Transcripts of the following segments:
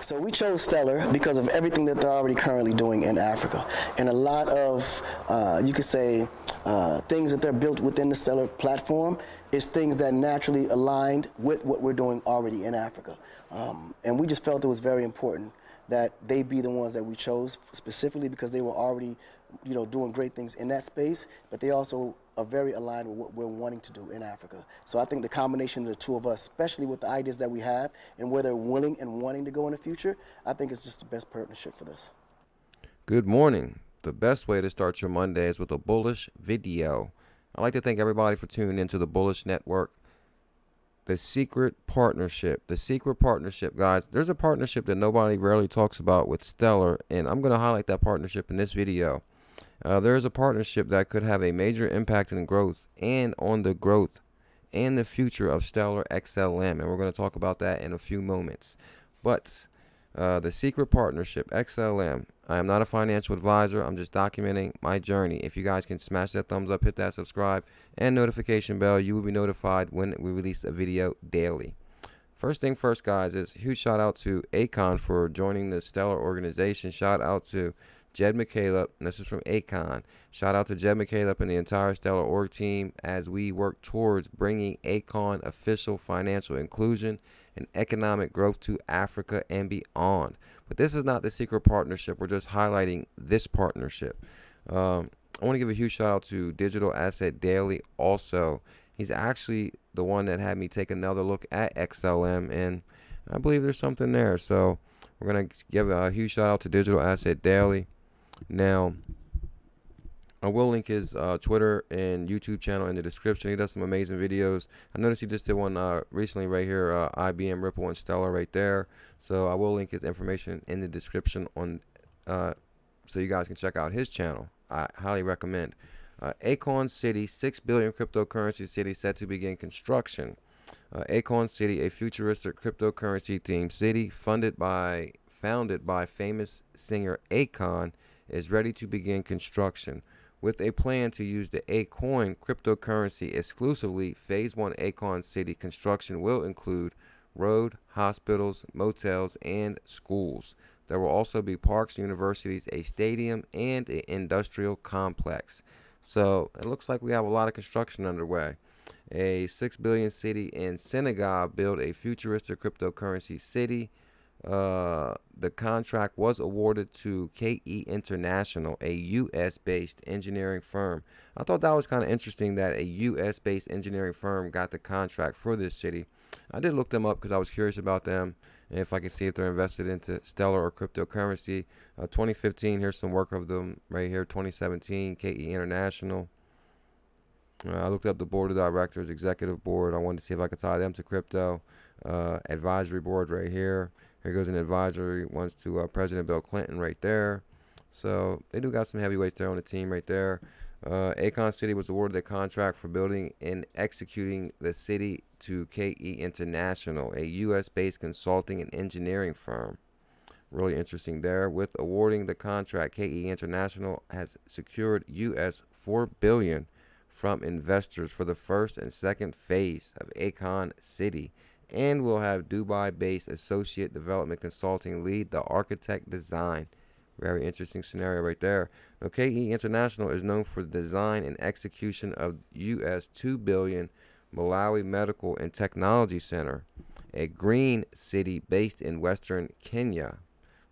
So we chose Stellar because of everything that they're already currently doing in Africa, and a lot of, you could say, things that they're built within the Stellar platform is things that naturally aligned with what we're doing already in Africa. And we just felt it was very important that they be the ones that we chose specifically because they were already, doing great things in that space, but they also are very aligned with what we're wanting to do in Africa. So I think the combination of the two of us, especially with the ideas that we have and where they're willing and wanting to go in the future, I think it's just the best partnership for this. Good morning. The best way to start your Monday is with a bullish video. I'd like to thank everybody for tuning into the Bullish Network. The secret partnership, guys. There's a partnership that nobody rarely talks about with Stellar, and I'm going to highlight that partnership in this video. There is a partnership that could have a major impact in growth and on the growth and the future of Stellar XLM, and we're going to talk about that in a few moments. But the secret partnership, XLM, I am not a financial advisor. I'm just documenting my journey. If you guys can smash that thumbs up, hit that subscribe and notification bell, you will be notified when we release a video daily. First thing first, guys, is huge shout out to Akon for joining the Stellar organization. Shout out to Jed McCaleb, and this is from Akon. Shout out to Jed McCaleb and the entire Stellar org team as we work towards bringing Akon official financial inclusion and economic growth to Africa and beyond. But this is not the secret partnership. We're just highlighting this partnership. I want to give a huge shout out to Digital Asset Daily also. He's actually the one that had me take another look at XLM, and I believe there's something there. So we're going to give a huge shout out to Digital Asset Daily. Now, I will link his Twitter and YouTube channel in the description. He does some amazing videos. I noticed he just did one recently right here, IBM, Ripple, and Stellar right there. So I will link his information in the description on, so you guys can check out his channel. I highly recommend. Akon City, 6 billion cryptocurrency city set to begin construction. Akon City, a futuristic cryptocurrency themed city founded by famous singer Akon, is ready to begin construction. With a plan to use the Akon cryptocurrency exclusively, Phase 1 Akon City construction will include road, hospitals, motels, and schools. There will also be parks, universities, a stadium, and an industrial complex. So it looks like we have a lot of construction underway. A 6 billion city in Senegal built a futuristic cryptocurrency city. The contract was awarded to KE International, a U.S.-based engineering firm. I thought that was kind of interesting that a U.S.-based engineering firm got the contract for this city. I did look them up because I was curious about them and if I can see if they're invested into Stellar or cryptocurrency. 2015, here's some work of them right here. 2017, KE International. I looked up the board of directors, executive board. I wanted to see if I could tie them to crypto. Advisory board right here. Here goes an advisory ones to President Bill Clinton right there. So they do got some heavyweights there on the team right there. Akon City was awarded a contract for building and executing the city to KE International, a U.S.-based consulting and engineering firm. Really interesting there. With awarding the contract, KE International has secured U.S. $4 billion from investors for the first and second phase of Akon City, and will have Dubai-based associate development consulting lead the architect design. Very interesting scenario right there. Now, KE International is known for the design and execution of US $2 billion Malawi Medical and Technology Center, a green city based in western Kenya.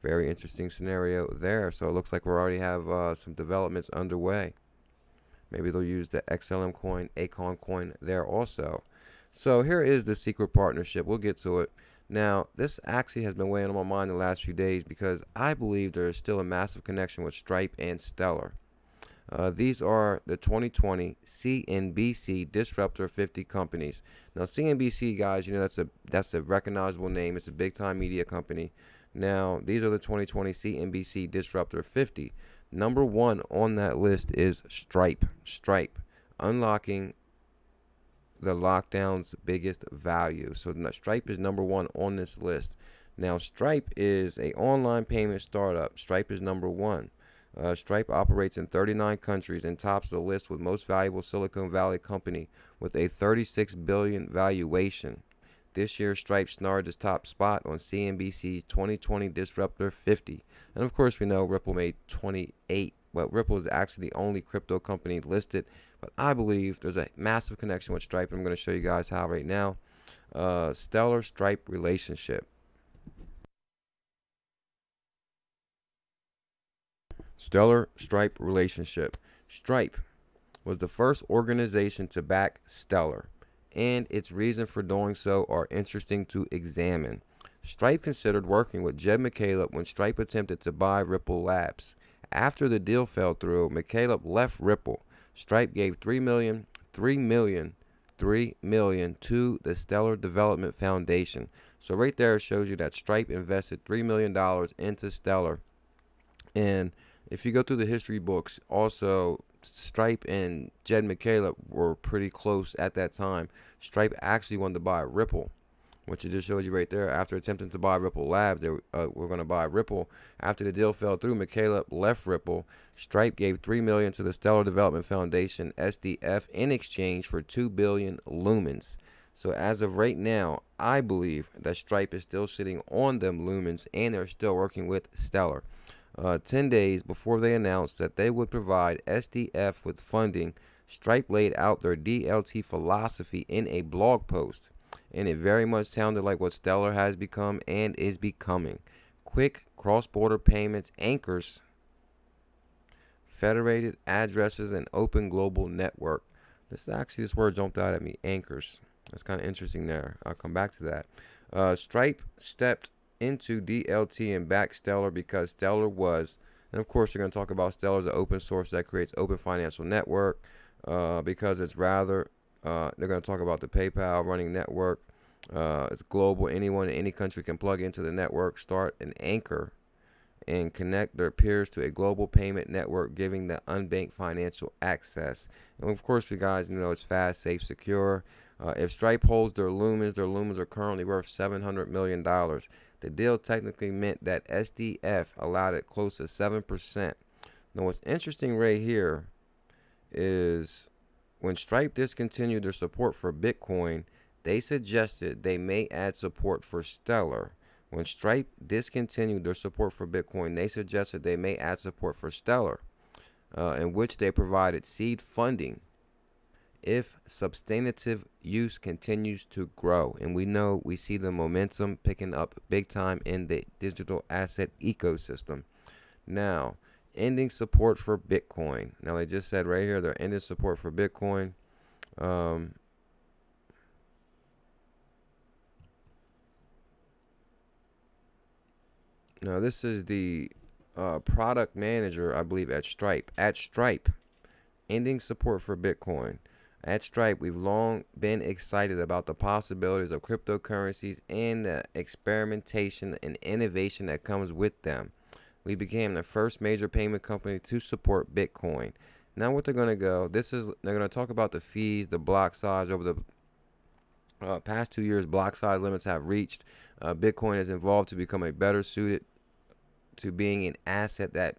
Very interesting scenario there. So it looks like we already have some developments underway. Maybe they'll use the XLM coin, Akon coin there also. So here is the secret partnership. We'll get to it. Now, this actually has been weighing on my mind the last few days because I believe there is still a massive connection with Stripe and Stellar. These are the 2020 CNBC Disruptor 50 companies. Now, CNBC, guys, that's a recognizable name. It's a big-time media company. Now, these are the 2020 CNBC Disruptor 50. Number one on that list is Stripe. Stripe, unlocking the lockdown's biggest value. So Stripe is number one on this list. Now, Stripe is an online payment startup. Stripe is number one. Stripe operates in 39 countries and tops the list with most valuable Silicon Valley company with a $36 billion valuation. this year, Stripe snared its top spot on CNBC's 2020 Disruptor 50. And of course, we know Ripple made 28. Well, Ripple is actually the only crypto company listed, but I believe there's a massive connection with Stripe. I'm going to show you guys how right now. Stellar Stripe relationship. Stellar Stripe relationship. Stripe was the first organization to back Stellar, and its reason for doing so are interesting to examine. Stripe considered working with Jed McCaleb when Stripe attempted to buy Ripple Labs. After the deal fell through, McCaleb left Ripple. Stripe gave $3 million to the Stellar Development Foundation. So right there it shows you that Stripe invested $3 million into Stellar. And if you go through the history books, also Stripe and Jed McCaleb were pretty close at that time. Stripe actually wanted to buy Ripple, which it just shows you right there. After attempting to buy Ripple Labs, they were going to buy Ripple. After the deal fell through, McCaleb left Ripple. Stripe gave $3 million to the Stellar Development Foundation (SDF) in exchange for 2 billion lumens. So as of right now, I believe that Stripe is still sitting on them lumens, and they're still working with Stellar. 10 days before they announced that they would provide SDF with funding, Stripe laid out their DLT philosophy in a blog post, and it very much sounded like what Stellar has become and is becoming. Quick cross-border payments anchors, federated addresses, and open global network. This word jumped out at me, anchors. That's kind of interesting there. I'll come back to that. Stripe stepped into DLT and back Stellar because Stellar was, and of course you're going to talk about Stellar as an open source that creates open financial network, because it's rather, they're going to talk about the PayPal running network. It's global. Anyone in any country can plug into the network, start an anchor, and connect their peers to a global payment network, giving the unbanked financial access. And of course, you guys know it's fast, safe, secure. If Stripe holds their lumens are currently worth $700 million. The deal technically meant that SDF allowed it close to 7%. Now, what's interesting right here is when Stripe discontinued their support for Bitcoin, they suggested they may add support for Stellar. When Stripe discontinued their support for Bitcoin, they suggested they may add support for Stellar, in which they provided seed funding if substantive use continues to grow. And we see the momentum picking up big time in the digital asset ecosystem. Now, ending support for Bitcoin. Now, they just said right here they're ending support for Bitcoin. Now, this is the product manager, I believe, at Stripe. At Stripe, ending support for Bitcoin. At Stripe, we've long been excited about the possibilities of cryptocurrencies and the experimentation and innovation that comes with them. We became the first major payment company to support Bitcoin. Now, what they're going to go, they're going to talk about the fees, the block size. Over the past 2 years, block size limits have reached. Bitcoin has evolved to become a better suited to being an asset that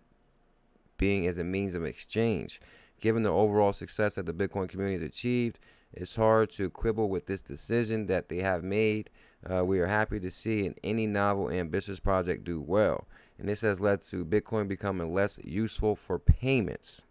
being as a means of exchange. Given the overall success that the Bitcoin community has achieved, it's hard to quibble with this decision that they have made. We are happy to see any novel, ambitious project do well. And this has led to Bitcoin becoming less useful for payments.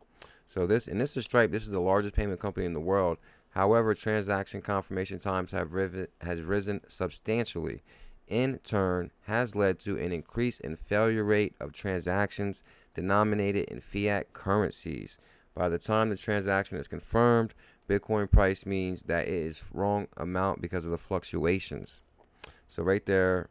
So this is Stripe. This is the largest payment company in the world. However, transaction confirmation times has risen substantially. In turn, has led to an increase in failure rate of transactions denominated in fiat currencies. By the time the transaction is confirmed, Bitcoin price means that it is wrong amount because of the fluctuations. So right there,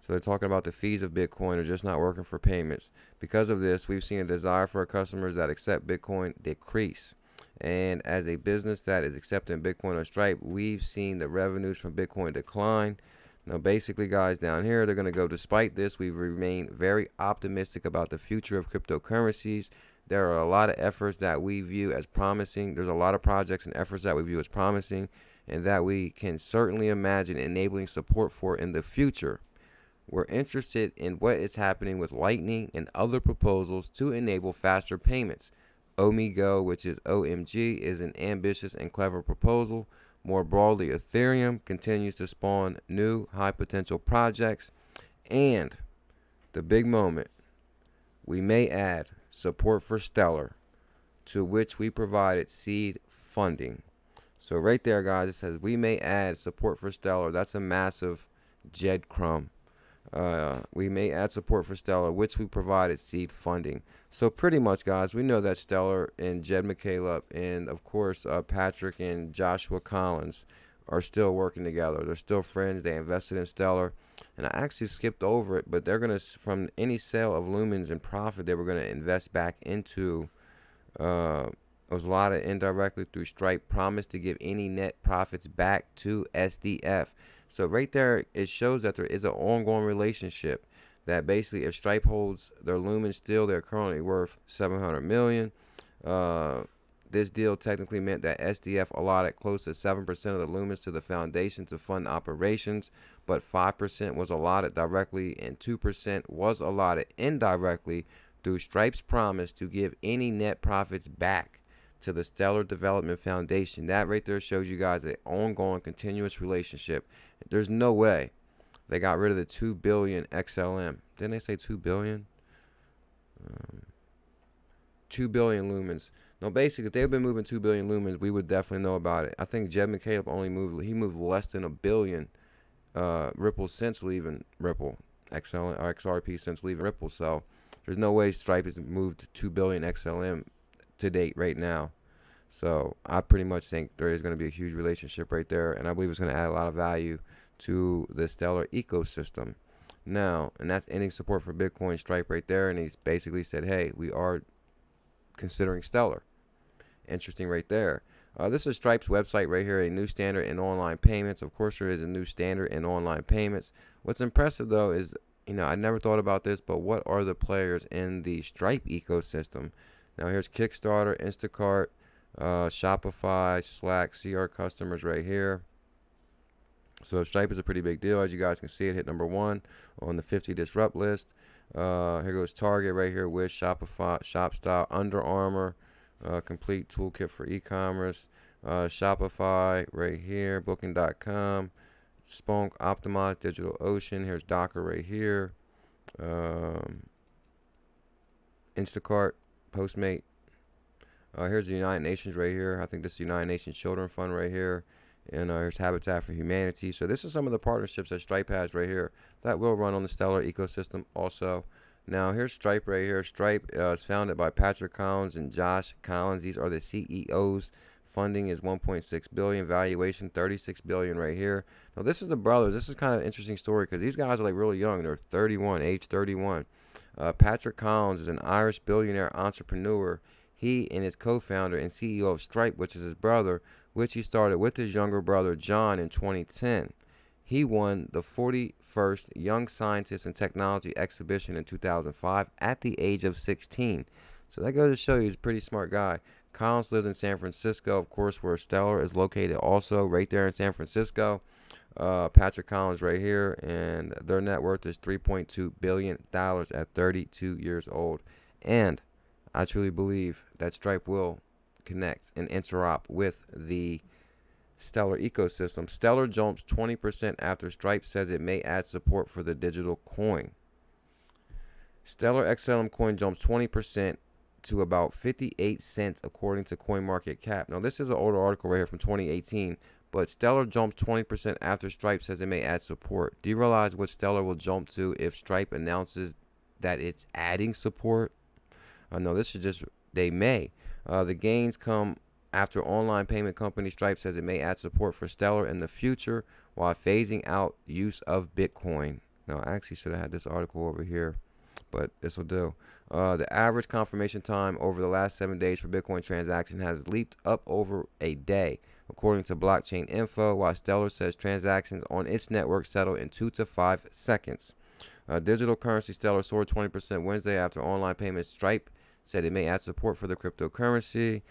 so they're talking about the fees of Bitcoin are just not working for payments. Because of this, we've seen a desire for our customers that accept Bitcoin decrease. And as a business that is accepting Bitcoin on Stripe, we've seen the revenues from Bitcoin decline. Now, basically, guys, down here, they're going to go, despite this, we remain very optimistic about the future of cryptocurrencies. There are a lot of efforts that we view as promising. There's a lot of projects and efforts that we view as promising and that we can certainly imagine enabling support for in the future. We're interested in what is happening with Lightning and other proposals to enable faster payments. OmiGo, which is OMG, is an ambitious and clever proposal. More broadly, Ethereum continues to spawn new high potential projects. And the big moment, we may add support for Stellar, to which we provided seed funding. So right there, guys, it says we may add support for Stellar. That's a massive Jed crumb. We may add support for Stellar, which we provided seed funding. So pretty much, guys, we know that Stellar and Jed McCaleb and, of course, Patrick and Joshua Collins are still working together. They're still friends. They invested in Stellar. And I actually skipped over it, but they're going to, from any sale of lumens and profit, they were going to invest back into was a lot of indirectly through Stripe, promised to give any net profits back to SDF. So right there, it shows that there is an ongoing relationship that basically if Stripe holds their lumens still, they're currently worth $700 million. This deal technically meant that SDF allotted close to 7% of the lumens to the foundation to fund operations, but 5% was allotted directly and 2% was allotted indirectly through Stripe's promise to give any net profits back to the Stellar Development Foundation. That right there shows you guys an ongoing, continuous relationship. There's no way they got rid of the 2 billion XLM. Didn't they say 2 billion? 2 billion lumens. No, basically, if they've been moving 2 billion lumens, we would definitely know about it. I think Jed McCaleb moved less than a billion Ripple since leaving Ripple. XLM or XRP since leaving Ripple. So there's no way Stripe has moved 2 billion XLM to date right now. So I pretty much think there is going to be a huge relationship right there, and I believe it's going to add a lot of value to the Stellar ecosystem. Now, and that's ending support for Bitcoin Stripe right there, and he's basically said, hey, we are considering Stellar. Interesting right there. This is Stripe's website right here, a new standard in online payments. Of course, there is a new standard in online payments. What's impressive, though, is, I never thought about this, but what are the players in the Stripe ecosystem? Now, here's Kickstarter, Instacart, Shopify, Slack, CR customers right here. So Stripe is a pretty big deal. As you guys can see, it hit number 1 on the 50 disrupt list. Here goes Target right here, Wish, Shopify, ShopStyle, Under Armour, complete toolkit for e-commerce, Shopify right here, Booking.com, Spunk, Optimize, DigitalOcean. Here's Docker right here, Instacart, Postmate. Here's the United Nations right here. I think this is the United Nations Children Fund right here. And here's Habitat for Humanity. So this is some of the partnerships that Stripe has right here that will run on the Stellar ecosystem also. Now here's Stripe right here. Stripe is founded by Patrick Collins and Josh Collins. These are the CEOs. Funding is $1.6 billion. Valuation $36 billion right here. Now this is the brothers. This is kind of an interesting story because these guys are like really young. They're 31, age 31. Patrick Collins is an Irish billionaire entrepreneur. He and his co-founder and CEO of Stripe, which is his brother, which he started with his younger brother John in 2010. He won the 41st Young Scientist and Technology Exhibition in 2005 at the age of 16. So that goes to show you he's a pretty smart guy. Collins lives in San Francisco, of course, where Stellar is located also, right there in San Francisco. Patrick Collins right here, and their net worth is $3.2 billion at 32 years old. And I truly believe that Stripe will connect and interop with the Stellar ecosystem. Stellar jumps 20% after Stripe says it may add support for the digital coin. Stellar XLM coin jumps 20% to about 58 cents according to CoinMarketCap. Now this is an older article right here from 2018, but Stellar jumps 20% after Stripe says it may add support. Do you realize what Stellar will jump to if Stripe announces that it's adding support? No, this is just, they may. The gains come after online payment company Stripe says it may add support for Stellar in the future while phasing out use of Bitcoin. Now, I actually should have had this article over here, but this will do. The average confirmation time over the last 7 days for Bitcoin transaction has leaped up over a day, according to Blockchain Info, while Stellar says transactions on its network settle in 2 to 5 seconds. Digital currency Stellar soared 20% Wednesday after online payment Stripe said it may add support for the cryptocurrency.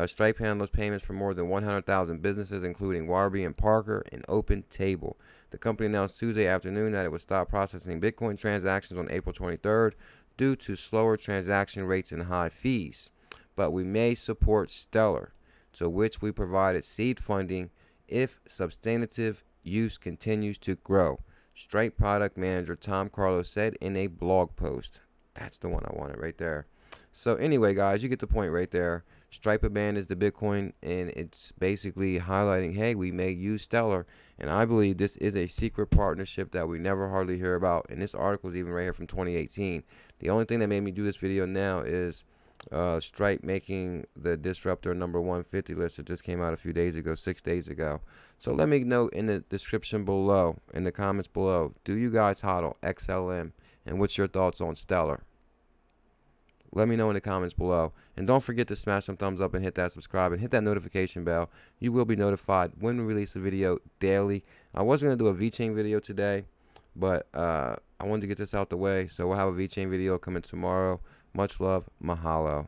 Stripe handles payments for more than 100,000 businesses, including Warby and Parker and Open Table. The company announced Tuesday afternoon that it would stop processing Bitcoin transactions on April 23rd due to slower transaction rates and high fees. But we may support Stellar, to which we provided seed funding if substantive use continues to grow. Stripe product manager Tom Carlos said in a blog post. That's the one I wanted right there. So anyway, guys, you get the point right there. Stripe abandons the Bitcoin, and it's basically highlighting, hey, we may use Stellar. And I believe this is a secret partnership that we never hardly hear about. And this article is even right here from 2018. The only thing that made me do this video now is Stripe making the disruptor number 150 list. It just came out a few days ago, 6 days ago. So let me know in the description below, in the comments below, do you guys hodl XLM? And what's your thoughts on Stellar? Let me know in the comments below. And don't forget to smash some thumbs up and hit that subscribe and hit that notification bell. You will be notified when we release a video daily. I was going to do a VeChain video today, but I wanted to get this out the way. So we'll have a VeChain video coming tomorrow. Much love. Mahalo.